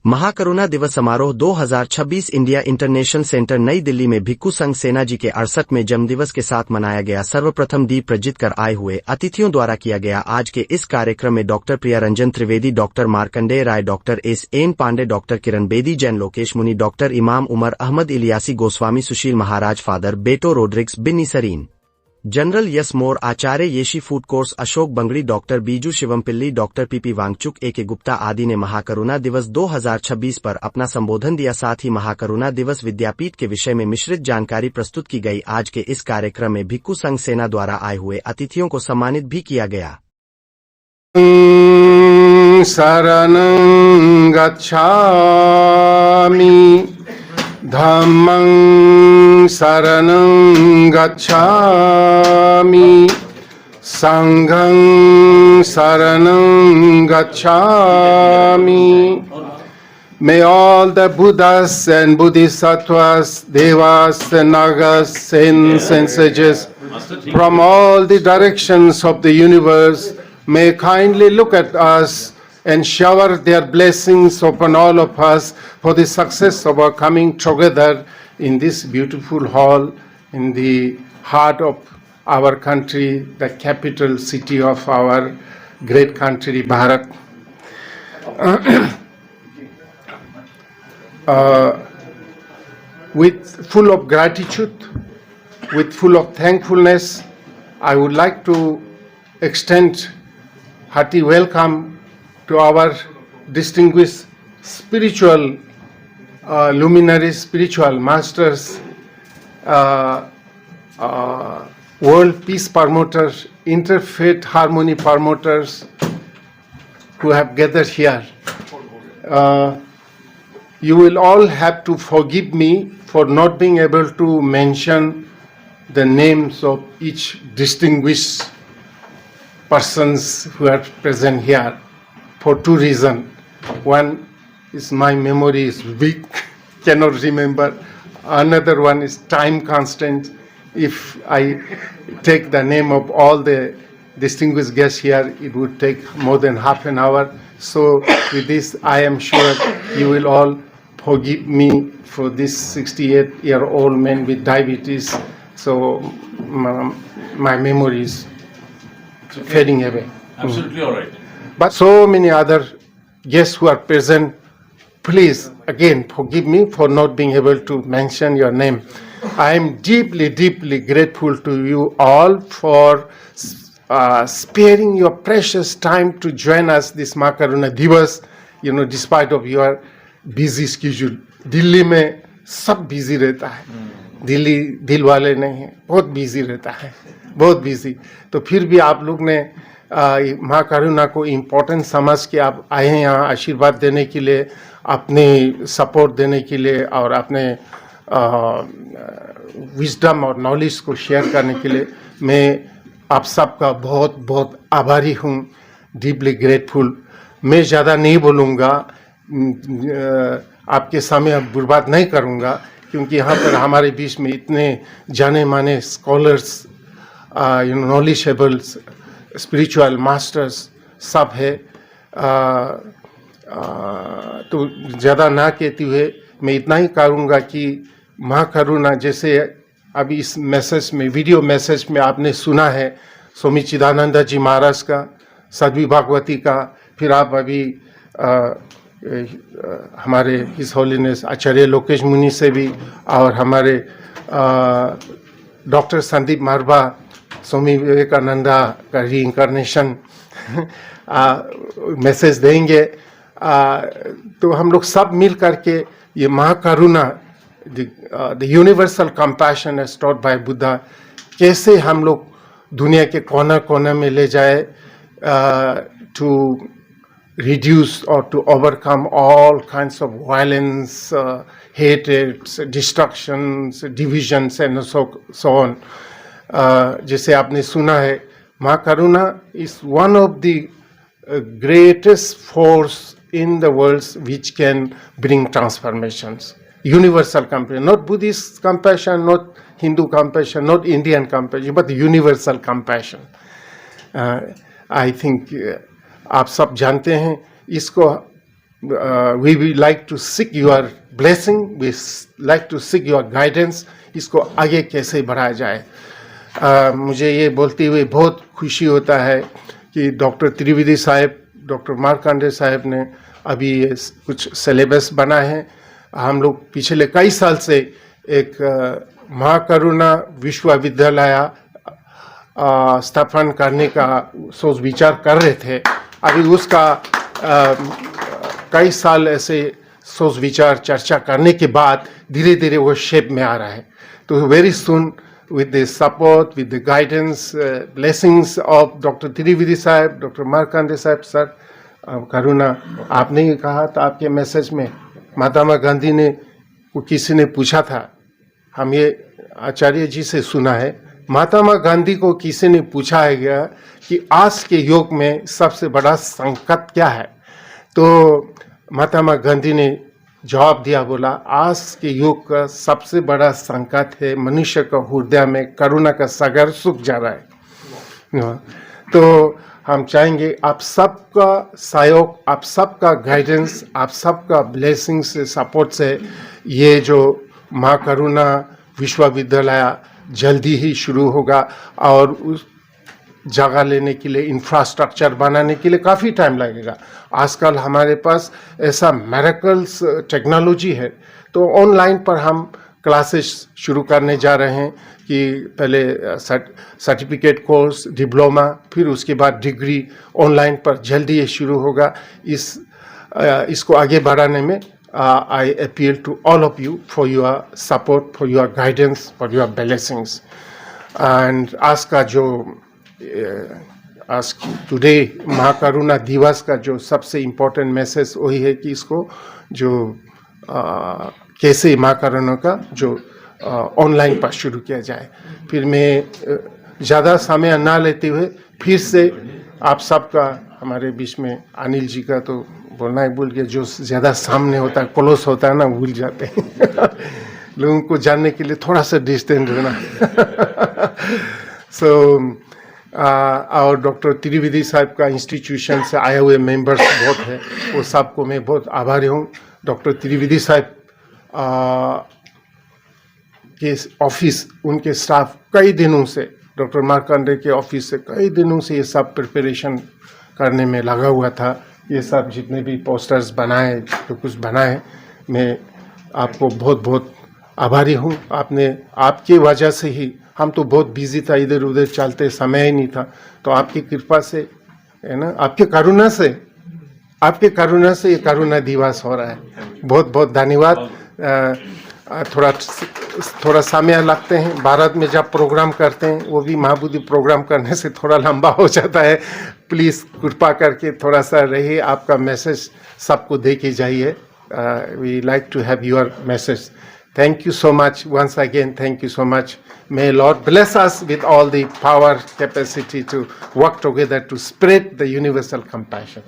महाकरुणा दिवस समारोह 2026 India international centre नई दिल्ली में भिक्खू संघ सेना जी के 68वें जन्मदिवस के साथ मनाया गया। सर्वप्रथम दीप प्रज्वलित कर आए हुए अतिथियों द्वारा किया गया। आज के इस कार्यक्रम में doctor Priya Ranjan Trivedi, doctor Markandey Rai, doctor SN. Pandey, doctor Kiran Bedi, Jain Lokesh Muni, doctor Imam Umer Ahmed, Ilyasi Goswami, Sushil Maharaj, father बेटो रोड्रिक्स, बिन्नी सरीन, जनरल यस मोर, आचार्य येशी फूड कोर्स, अशोक बंगड़ी, डॉक्टर बीजू शिवमपिल्ली, डॉक्टर पीपी वांगचुक, ए.के. गुप्ता आदि ने महाकरुणा दिवस 2026 पर अपना संबोधन दिया। साथ ही महाकरुणा दिवस विद्यापीठ के विषय में मिश्रित जानकारी प्रस्तुत की गई। आज के इस कार्यक्रम में भिक्खू संघ सेना द्वारा आए हुए अतिथियों को सम्मानित भी किया गया। शरणं गच्छामि धम्मं शरणं गच्छामि संघं शरणं गच्छामि. May all the Buddhas and Bodhisattvas, Devas and Nagas, saints and sages from all the directions of the universe may kindly look at us and shower their blessings upon all of us for the success of our coming together in this beautiful hall in the heart of our country, the capital city of our great country, Bharat. With full of gratitude, with full of thankfulness, I would like to extend hearty welcome to our distinguished spiritual luminaries, spiritual masters, world peace promoters, interfaith harmony promoters who have gathered here. You will all have to forgive me for not being able to mention the names of each distinguished persons who are present here for two reasons. One is my memory is weak, cannot remember. Another one is time constraint. If I take the name of all the distinguished guests here, it would take more than half an hour. So with this, I am sure you will all forgive me for this 68-year-old man with diabetes. So my memory is fading away. Absolutely all right. But so many other guests who are present, please again forgive me for not being able to mention your name. I am deeply, deeply grateful to you all for sparing your precious time to join us this महाकरुणा दिवस. Despite of your busy schedule. Delhi में सब busy रहता है, दिल्ली दिल वाले नहीं है, बहुत बिजी रहता है, बहुत बिजी. तो फिर भी आप लोग ने महाकरुणा को इम्पोर्टेंट समझ के आप आए हैं यहाँ आशीर्वाद देने के लिए, अपने सपोर्ट देने के लिए और अपने विजडम और नॉलेज को शेयर करने के लिए. मैं आप सबका बहुत बहुत आभारी हूँ, डीपली ग्रेटफुल. मैं ज़्यादा नहीं बोलूँगा, आपके समय बर्बाद नहीं करूँगा, क्योंकि यहाँ पर हमारे बीच में इतने जाने माने स्कॉलर्स, नॉलेजेबल स्पिरिचुअल मास्टर्स सब है. तो ज़्यादा ना कहते हुए मैं इतना ही करूँगा कि महाकरुणा जैसे अभी इस मैसेज में, वीडियो मैसेज में आपने सुना है स्वामी चिदानंद जी महाराज का, साध्वी भागवती का, फिर आप अभी हमारे हिज होलीनेस आचार्य लोकेश मुनि से भी, और हमारे डॉक्टर संदीप मारबा, स्वामी विवेकानंदा का रीइंकारनेशन मैसेज देंगे. तो हम लोग सब मिल करके ये Mahakaruna, the universal compassion as taught by Buddha, कैसे हम लोग दुनिया के कोना कोना में ले जाए to reduce or to overcome all kinds of violence, hatreds, destructions, divisions and so on. जैसे आपने सुना है, महाकरुणा is one of the greatest force in the world which can bring transformations. Universal compassion, not Buddhist compassion, not Hindu compassion, not Indian compassion, but universal compassion. I think आप सब जानते हैं इसको we would like to seek your blessing, we like to seek your guidance. इसको आगे कैसे बढ़ाया जाए। मुझे ये बोलते हुए बहुत खुशी होता है कि डॉक्टर त्रिवेदी साहब, डॉक्टर मार्कंडे साहब ने अभी कुछ सिलेबस बना है। हम लोग पिछले कई साल से एक महाकरुणा विश्वविद्यालय स्थापन करने का सोच विचार कर रहे थे। अभी उसका कई साल ऐसे सोच विचार चर्चा करने के बाद धीरे धीरे वो शेप में आ रहा है। तो very soon with the support, with the guidance, blessings of Dr. Trivedi साहब, Dr. मार्कंडे साहब, सर करुणा, आपने ये कहा था आपके मैसेज में, महात्मा गांधी ने को किसी ने पूछा था, हम ये आचार्य जी से सुना है, महात्मा गांधी को किसी ने पूछा है गया कि आज के युग में सबसे बड़ा संकट क्या है। तो महात्मा गांधी ने जवाब दिया, बोला आज के युग का सबसे बड़ा संकट है मनुष्य का हृदय में करुणा का सागर सूख जा रहा है। तो हम चाहेंगे आप सबका सहयोग, आप सबका गाइडेंस, आप सबका ब्लेसिंग से, सपोर्ट से ये जो माँ करुणा विश्वविद्यालय जल्दी ही शुरू होगा और उस जगह लेने के लिए, इंफ्रास्ट्रक्चर बनाने के लिए काफ़ी टाइम लगेगा। आजकल हमारे पास ऐसा मेरेकल्स टेक्नोलॉजी है, तो ऑनलाइन पर हम क्लासेस शुरू करने जा रहे हैं कि पहले सर्टिफिकेट कोर्स, डिप्लोमा, फिर उसके बाद डिग्री ऑनलाइन पर जल्दी ये शुरू होगा। इसको आगे बढ़ाने में I appeal to all of you for your support, for your guidance, for your blessings. And आज का जो आज टुडे महाकरुणा दिवस का जो सबसे इम्पोर्टेंट मैसेज वही है कि इसको जो कैसे महाकरुणा का जो ऑनलाइन पर शुरू किया जाए। फिर मैं ज़्यादा समय ना लेते हुए फिर से आप सबका, हमारे बीच में अनिल जी का तो बोलना ही भूल गया, जो ज़्यादा सामने होता है, क्लोज होता है ना, भूल जाते हैं लोगों को जानने के लिए थोड़ा सा डिस्टेंस रहना सो और डॉक्टर त्रिवेदी साहब का इंस्टीट्यूशन से आए हुए मेंबर्स बहुत है, वो सबको मैं बहुत आभारी हूँ। डॉक्टर त्रिवेदी साहब के ऑफिस, उनके स्टाफ कई दिनों से, डॉक्टर मार्कंडे के ऑफिस से कई दिनों से ये सब प्रिपरेशन करने में लगा हुआ था। ये सब जितने भी पोस्टर्स बनाए, जो कुछ बनाए, मैं आपको बहुत बहुत आभारी हूँ। आपने, आपकी वजह से ही, हम तो बहुत बिजी था, इधर उधर चलते, समय ही नहीं था, तो आपकी कृपा से है ना, आपके करुणा से ये करुणा दिवस हो रहा है। बहुत बहुत धन्यवाद। थोड़ा समय लगते हैं, भारत में जब प्रोग्राम करते हैं वो भी महाबुद्धि प्रोग्राम करने से थोड़ा लंबा हो जाता है। प्लीज़ कृपा करके थोड़ा सा रहिए, आपका मैसेज सबको दे के जाइए। We like to have your message. Thank you so much once again. Thank you so much. May Lord bless us with all the power, capacity to work together to spread the universal compassion.